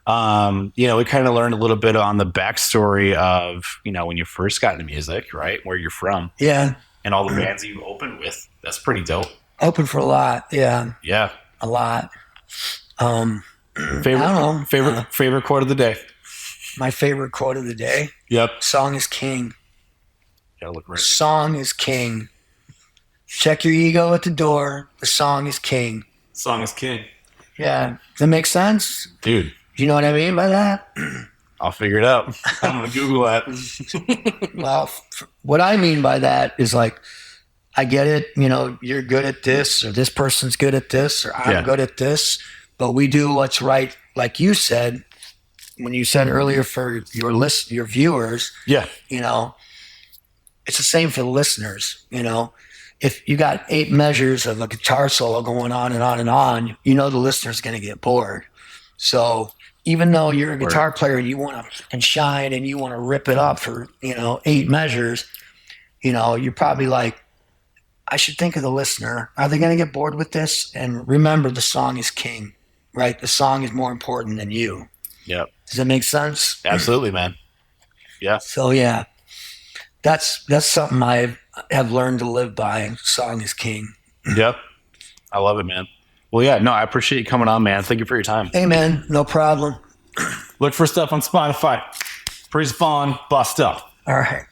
We kind of learned a little bit on the backstory of, when you first got into music, right? Where you're from. Yeah. And all the bands you opened with. That's pretty dope. Open for a lot. Yeah. Yeah. A lot. Favorite quote of the day. My favorite quote of the day. Yep. Song is king. Gotta look right. Song is king. Check your ego at the door. The song is king. Song is king. Yeah. Does that make sense? Dude. You know what I mean by that? I'll figure it out. I'm going to Google that. Well, what I mean by that is like, I get it. You're good at this, or this person's good at this, or I'm good at this, but we do what's right. Like you said, when you said earlier for your viewers, it's the same for the listeners. If you got 8 measures of a guitar solo going on and on and on, the listener's going to get bored. So even though you're a guitar player and you want to shine and you want to rip it up for 8 measures, you're probably like, I should think of the listener. Are they going to get bored with this? And remember, the song is king, right? The song is more important than you. Yep. Does that make sense? Absolutely, man. Yeah. So yeah, that's something I have learned to live by. Song is king. Yep. I love it, man. Well, yeah, no, I appreciate you coming on, man. Thank you for your time. Hey, man, no problem. Look for stuff on Spotify. Praise the Fallen, Bosstel. All right.